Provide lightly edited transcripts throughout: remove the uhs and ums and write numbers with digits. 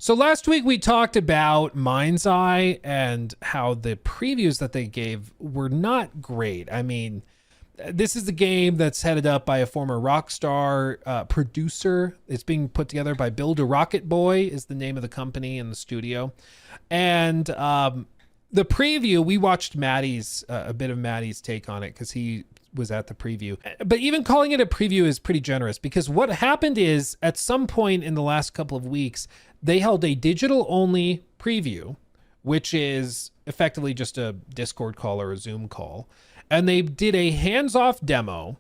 So last week we talked about MindsEye and how the previews that they gave were not great. I mean, this is the game that's headed up by a former Rockstar producer. It's being put together by Build a Rocket Boy is the name of the company and the studio. And the preview, we watched Maddie's, a bit of Maddie's take on it because he was at the preview. But even calling it a preview is pretty generous, because what happened is at some point in the last couple of weeks, they held a digital only preview, which is effectively just a Discord call or a Zoom call. And they did a hands-off demo,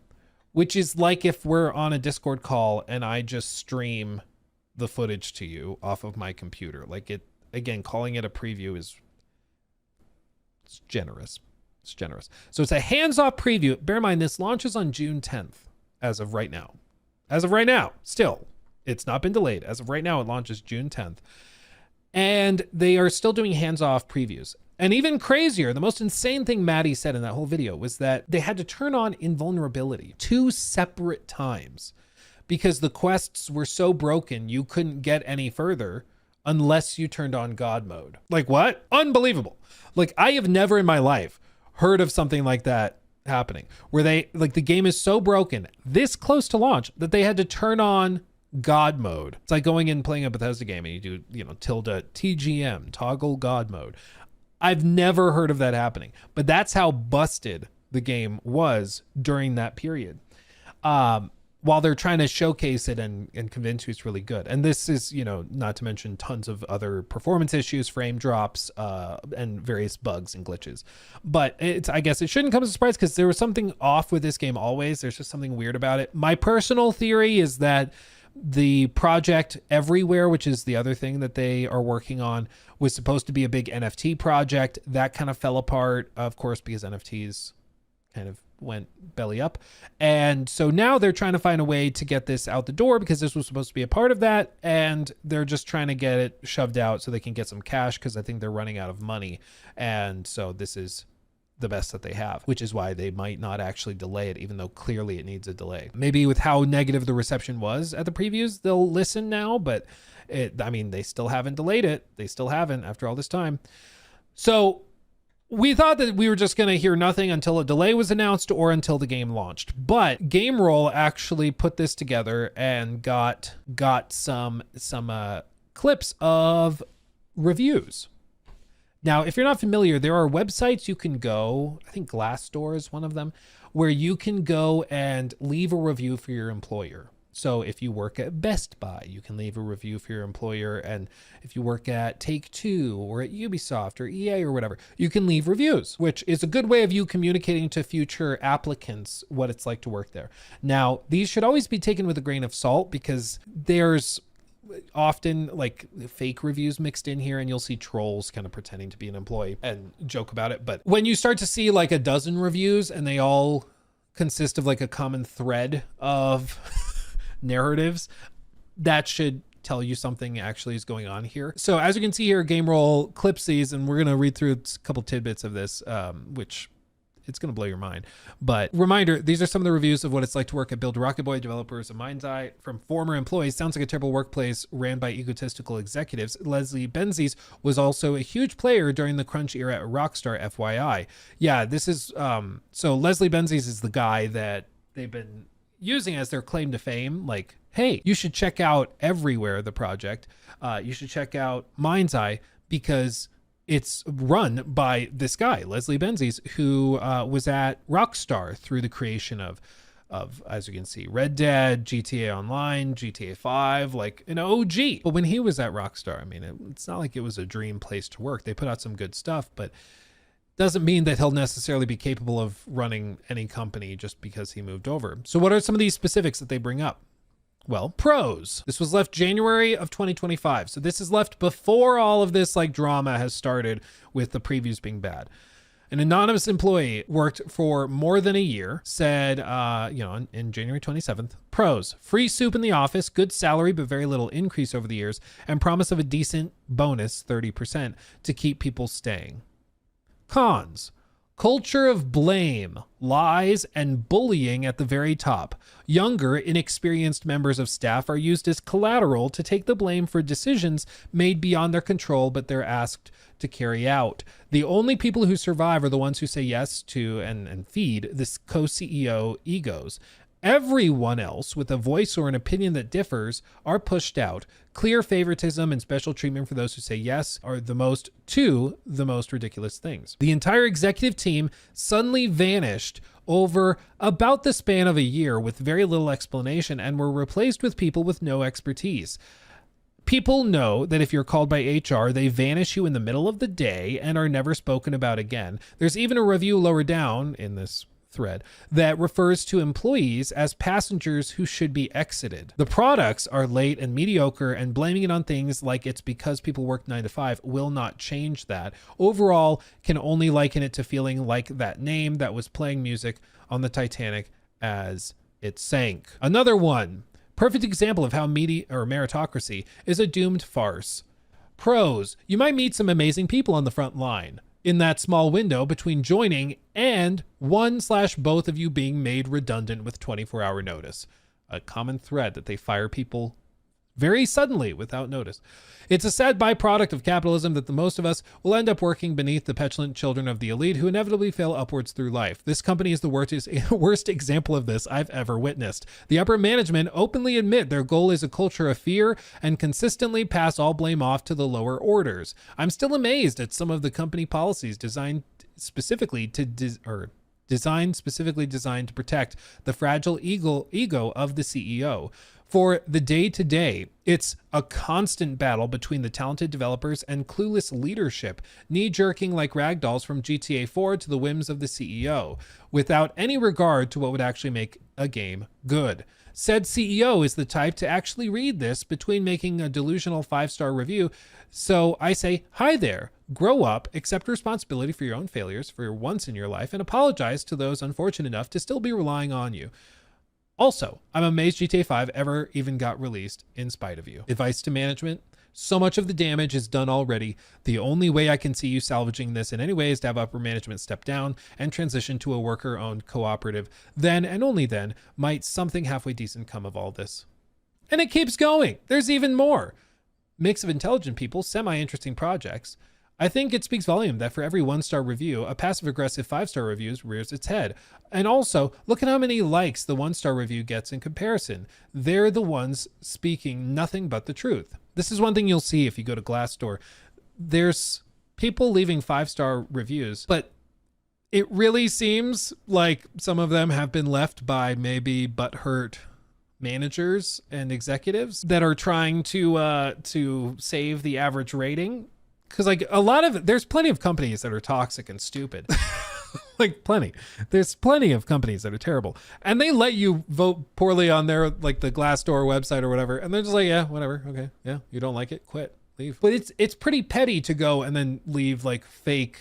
which is like if we're on a Discord call and I just stream the footage to you off of my computer. Like, it, again, calling it a preview is, it's generous. It's generous. So it's a hands-off preview. Bear in mind, this launches on June 10th as of right now. As of right now, still. It's not been delayed. As of right now, it launches June 10th. And they are still doing hands-off previews. And even crazier, the most insane thing Maddie said in that whole video was that they had to turn on invulnerability 2 separate times because the quests were so broken you couldn't get any further unless you turned on God mode. Like, what? Unbelievable. Like, I have never in my life heard of something like that happening, where they, like, the game is so broken this close to launch that they had to turn on God mode. It's like going in and playing a Bethesda game and you do, you know, tilde TGM, toggle God mode. I've never heard of that happening, but that's how busted the game was during that period. While they're trying to showcase it and convince you it's really good. And this is, you know, not to mention tons of other performance issues, frame drops, and various bugs and glitches. But it's, I guess it shouldn't come as a surprise because there was something off with this game always. There's just something weird about it. My personal theory is that the project Everywhere, which is the other thing that they are working on, was supposed to be a big NFT project. That kind of fell apart, of course, because NFTs kind of went belly up. And so now they're trying to find a way to get this out the door because this was supposed to be a part of that. And they're just trying to get it shoved out so they can get some cash because I think they're running out of money. And so this is the best that they have, which is why they might not actually delay it, even though clearly it needs a delay. Maybe with how negative the reception was at the previews, they'll listen now, but I mean, they still haven't delayed it. They still haven't after all this time. So we thought that we were just going to hear nothing until a delay was announced or until the game launched. But Game Roll actually put this together and got some clips of reviews. Now, if you're not familiar, there are websites you can go, I think Glassdoor is one of them, where you can go and leave a review for your employer. So if you work at Best Buy, you can leave a review for your employer. And if you work at Take-Two or at Ubisoft or EA or whatever, you can leave reviews, which is a good way of you communicating to future applicants what it's like to work there. Now, these should always be taken with a grain of salt because there's often like fake reviews mixed in here, and you'll see trolls kind of pretending to be an employee and joke about it. But when you start to see like a dozen reviews and they all consist of like a common thread of narratives, that should tell you something actually is going on here. So as you can see here, Game Roll clips these, and we're going to read through a couple tidbits of this, which it's going to blow your mind. But reminder, these are some of the reviews of what it's like to work at Build a Rocket Boy, developers of MindsEye, from former employees. Sounds like a terrible workplace ran by egotistical executives. Leslie Benzies was also a huge player during the crunch era at Rockstar, FYI. Yeah, this is, so Leslie Benzies is the guy that they've been using as their claim to fame. Like, hey, you should check out Everywhere, the project. You should check out MindsEye because it's run by this guy, Leslie Benzies, who was at Rockstar through the creation of, as you can see, Red Dead, GTA Online, GTA 5, like an OG. But when he was at Rockstar, I mean, it's not like it was a dream place to work. They put out some good stuff, but doesn't mean that he'll necessarily be capable of running any company just because he moved over. So what are some of these specifics that they bring up? Well, pros. This was left January of 2025. So this is left before all of this like drama has started with the previews being bad. An anonymous employee worked for more than a year, said, in January 27th, pros, free soup in the office, good salary, but very little increase over the years, and promise of a decent bonus, 30%, to keep people staying. Cons. Culture of blame, lies, and bullying at the very top. Younger, inexperienced members of staff are used as collateral to take the blame for decisions made beyond their control, but they're asked to carry out. The only people who survive are the ones who say yes to and feed this co-CEO egos. Everyone else with a voice or an opinion that differs are pushed out. Clear favoritism and special treatment for those who say yes are the most ridiculous things. The entire executive team suddenly vanished over about the span of a year with very little explanation and were replaced with people with no expertise. People know that if you're called by HR, they vanish you in the middle of the day and are never spoken about again. There's even a review lower down in this thread that refers to employees as passengers who should be exited. The products are late and mediocre, and blaming it on things like it's because people work 9 to 5 will not change that. Overall, can only liken it to feeling like that name that was playing music on the Titanic as it sank. Another one, perfect example of how meritocracy is a doomed farce. Pros, you might meet some amazing people on the front line in that small window between joining and one/both of you being made redundant with 24-hour notice. A common thread that they fire people very suddenly without notice. It's a sad byproduct of capitalism that the most of us will end up working beneath the petulant children of the elite who inevitably fail upwards through life. This company is the worst example of this I've ever witnessed. The upper management openly admit their goal is a culture of fear and consistently pass all blame off to the lower orders. I'm still amazed at some of the company policies designed specifically to designed to protect the fragile ego of the CEO. For the day-to-day, it's a constant battle between the talented developers and clueless leadership, knee-jerking like ragdolls from GTA 4 to the whims of the CEO, without any regard to what would actually make a game good. Said CEO is the type to actually read this between making a delusional 5-star review. So I say, hi there, grow up, accept responsibility for your own failures for once in your life, and apologize to those unfortunate enough to still be relying on you. Also, I'm amazed GTA 5 ever even got released in spite of you. Advice to management: so much of the damage is done already. The only way I can see you salvaging this in any way is to have upper management step down and transition to a worker-owned cooperative. Then, and only then, might something halfway decent come of all this. And it keeps going. There's even more. Mix of intelligent people, semi-interesting projects. I think it speaks volume that for every 1-star review, a passive-aggressive 5-star review rears its head. And also, look at how many likes the 1-star review gets in comparison. They're the ones speaking nothing but the truth. This is one thing you'll see if you go to Glassdoor. There's people leaving 5-star reviews, but it really seems like some of them have been left by maybe butthurt managers and executives that are trying to save the average rating. Because there's plenty of companies that are toxic and stupid. Like plenty. There's plenty of companies that are terrible. And they let you vote poorly on their, like the Glassdoor website or whatever. And they're just like, yeah, whatever. Okay. Yeah. You don't like it? Quit. Leave. But it's pretty petty to go and then leave like fake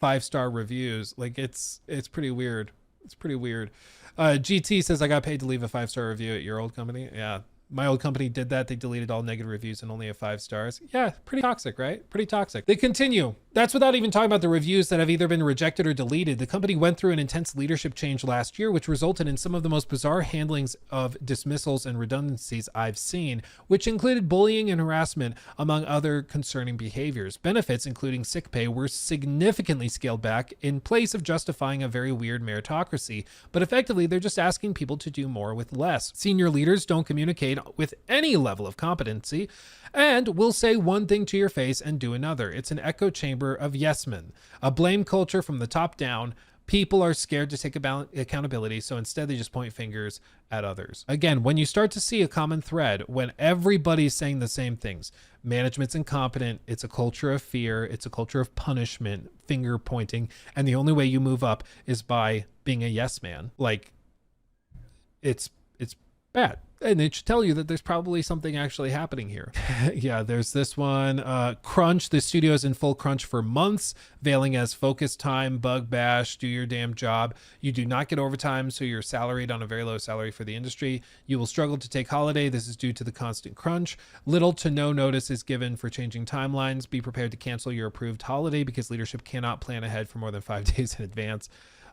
5-star reviews. Like it's pretty weird. It's pretty weird. GT says, I got paid to leave a 5-star review at your old company. Yeah. My old company did that. They deleted all negative reviews and only have 5 stars. Yeah, pretty toxic, right? Pretty toxic. They continue. That's without even talking about the reviews that have either been rejected or deleted. The company went through an intense leadership change last year, which resulted in some of the most bizarre handlings of dismissals and redundancies I've seen, which included bullying and harassment, among other concerning behaviors. Benefits, including sick pay, were significantly scaled back in place of justifying a very weird meritocracy. But effectively, they're just asking people to do more with less. Senior leaders don't communicate with any level of competency and will say one thing to your face and do another. It's an echo chamber of yes men, a blame culture from the top down. People are scared to take accountability, so instead they just point fingers at others. Again, when you start to see a common thread, when everybody's saying the same things, management's incompetent, it's a culture of fear, it's a culture of punishment, finger pointing, and the only way you move up is by being a yes man. Like, it's bad. And it should tell you that there's probably something actually happening here. Yeah, there's this one. Crunch. The studio's in full crunch for months, veiling as focus time, bug bash, do your damn job. You do not get overtime, so you're salaried on a very low salary for the industry. You will struggle to take holiday. This is due to the constant crunch. Little to no notice is given for changing timelines. Be prepared to cancel your approved holiday because leadership cannot plan ahead for more than 5 days in advance.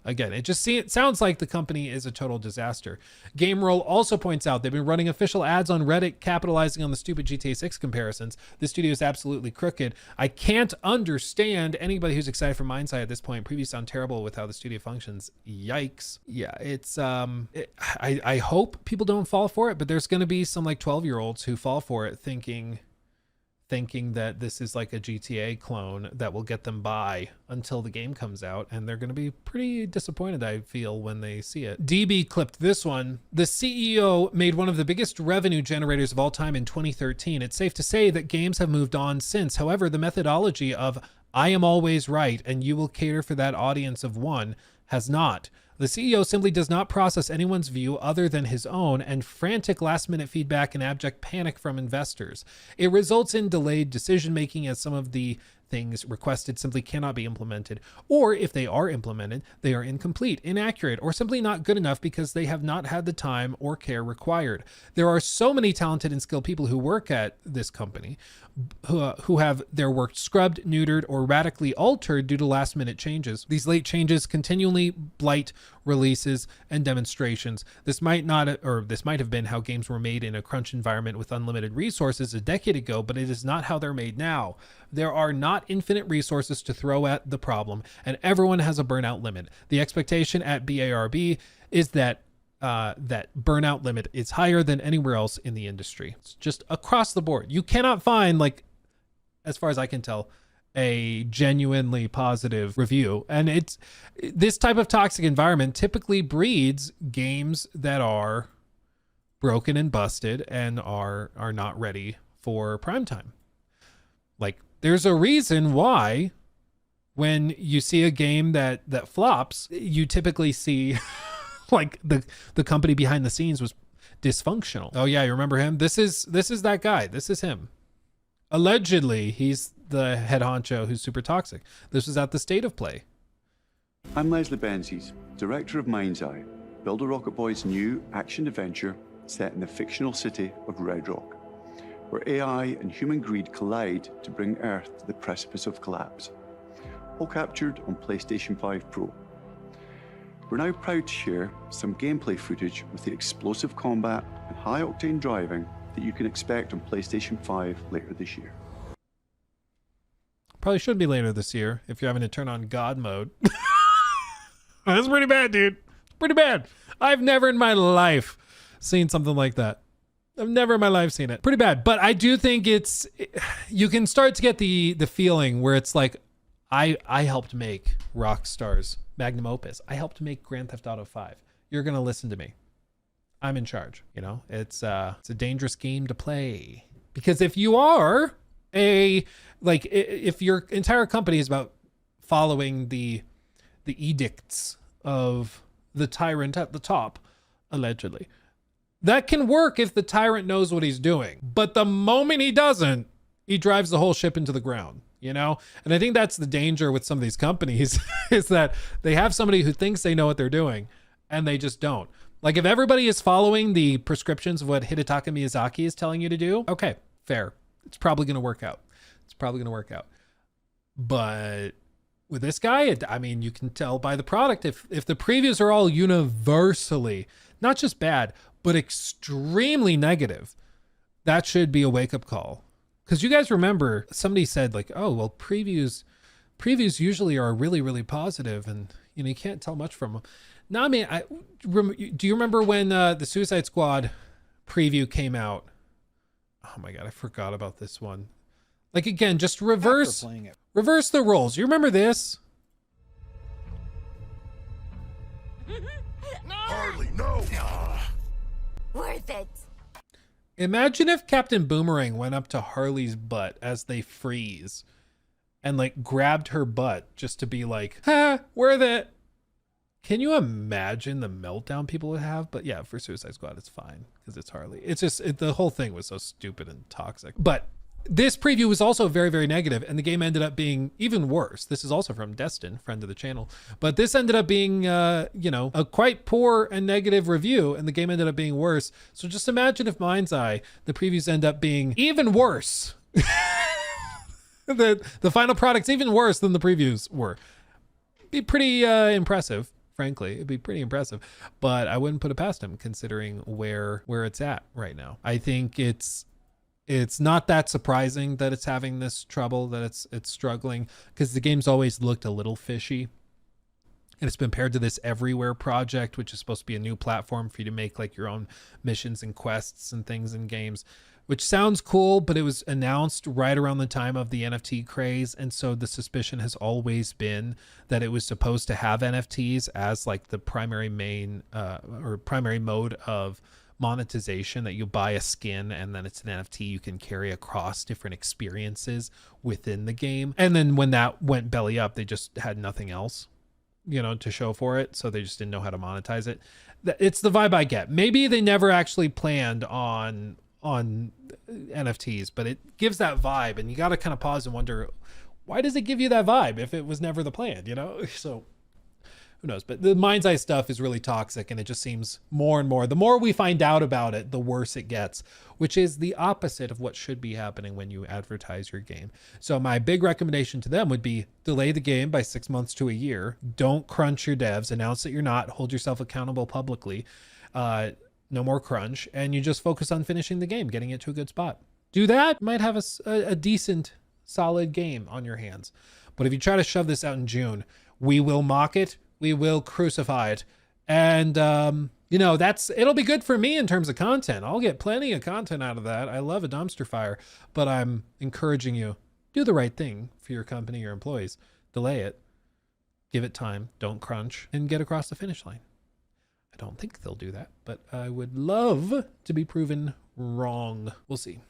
Again, it sounds like the company is a total disaster. Game Roll also points out they've been running official ads on Reddit capitalizing on the stupid GTA 6 comparisons. The studio is absolutely crooked. I can't understand anybody who's excited for MindsEye at this point. Previews sound terrible with how the studio functions. Yikes. Yeah, it's I hope people don't fall for it, but there's going to be some like 12-year-olds who fall for it thinking that this is like a GTA clone that will get them by until the game comes out, and they're going to be pretty disappointed, I feel, when they see it. DB clipped this one. The CEO made one of the biggest revenue generators of all time in 2013. It's safe to say that games have moved on since. However, the methodology of I am always right and you will cater for that audience of one has not. The CEO simply does not process anyone's view other than his own, and frantic last-minute feedback and abject panic from investors. It results in delayed decision-making as some of the things requested simply cannot be implemented, or if they are implemented, they are incomplete, inaccurate, or simply not good enough because they have not had the time or care required. There are so many talented and skilled people who work at this company who have their work scrubbed, neutered, or radically altered due to last-minute changes. These late changes continually blight releases and demonstrations. This might have been how games were made in a crunch environment with unlimited resources a decade ago, but it is not how they're made now. There are not infinite resources to throw at the problem, and everyone has a burnout limit. The expectation at BARB is that that burnout limit is higher than anywhere else in the industry. It's just across the board. You cannot find, like, as far as I can tell, a genuinely positive review. And it's this type of toxic environment typically breeds games that are broken and busted and are not ready for prime time. Like, there's a reason why when you see a game that flops, you typically see like the company behind the scenes was dysfunctional. Oh yeah, you remember him? This is that guy. This is him. Allegedly, he's the head honcho who's super toxic. This was at the State of Play. I'm Leslie Benzies, director of MindsEye, Builder Rocket Boy's new action-adventure set in the fictional city of Red Rock, where AI and human greed collide to bring Earth to the precipice of collapse. All captured on PlayStation 5 Pro. We're now proud to share some gameplay footage with the explosive combat and high-octane driving that you can expect on PlayStation 5 later this year. Probably should be later this year if you're having to turn on God mode. That's pretty bad, dude. Pretty bad. I've never in my life seen something like that. I've never in my life seen it. Pretty bad. But I do think you can start to get the feeling where it's like, I helped make Rockstar's magnum opus. I helped make Grand Theft Auto 5. You're going to listen to me. I'm in charge. You know, it's a dangerous game to play, because if you are if your entire company is about following the edicts of the tyrant at the top, allegedly, that can work if the tyrant knows what he's doing. But the moment he doesn't, he drives the whole ship into the ground. You know, and I think that's the danger with some of these companies is that they have somebody who thinks they know what they're doing and they just don't. Like, if everybody is following the prescriptions of what Hidetaka Miyazaki is telling you to do, okay, fair. It's probably going to work out. But with this guy, I mean, you can tell by the product, if the previews are all universally, not just bad, but extremely negative, that should be a wake-up call. Because you guys remember somebody said, like, oh, well, previews usually are really, really positive, and you know, you can't tell much from them. No, I mean, do you remember when the Suicide Squad preview came out? Oh my God, I forgot about this one. Like, again, just reverse the roles. You remember this? Harley, no! Worth it. Imagine if Captain Boomerang went up to Harley's butt as they freeze and like grabbed her butt just to be like, ha, worth it. Can you imagine the meltdown people would have? But yeah, for Suicide Squad, it's fine because it's Harley. It's just the whole thing was so stupid and toxic. But this preview was also very, very negative, and the game ended up being even worse. This is also from Destin, friend of the channel. But this ended up being, a quite poor and negative review, and the game ended up being worse. So just imagine if MindsEye, the previews end up being even worse. The final product's even worse than the previews were. Be pretty impressive. Frankly, it'd be pretty impressive, but I wouldn't put it past him considering where it's at right now. I think it's not that surprising that it's having this trouble, that it's struggling, because the game's always looked a little fishy. And it's been paired to this Everywhere project, which is supposed to be a new platform for you to make like your own missions and quests and things in games, which sounds cool, but it was announced right around the time of the NFT craze. And so the suspicion has always been that it was supposed to have NFTs as like the primary mode of monetization, that you buy a skin and then it's an NFT you can carry across different experiences within the game. And then when that went belly up, they just had nothing else, to show for it. So they just didn't know how to monetize it. It's the vibe I get. Maybe they never actually planned on NFTs, but it gives that vibe, and you got to kind of pause and wonder, why does it give you that vibe if it was never the plan, So who knows? But the MindsEye stuff is really toxic, and it just seems more and more, the more we find out about it, the worse it gets, which is the opposite of what should be happening when you advertise your game. So my big recommendation to them would be delay the game by 6 months to a year. Don't crunch your devs. Announce that you're not. Hold yourself accountable publicly. No more crunch, and you just focus on finishing the game, getting it to a good spot. Do that, you might have a decent, solid game on your hands. But if you try to shove this out in June, we will mock it, we will crucify it, and it'll be good for me in terms of content. I'll get plenty of content out of that. I love a dumpster fire, but I'm encouraging you, do the right thing for your company, your employees. Delay it, give it time, don't crunch, and get across the finish line. I don't think they'll do that, but I would love to be proven wrong. We'll see.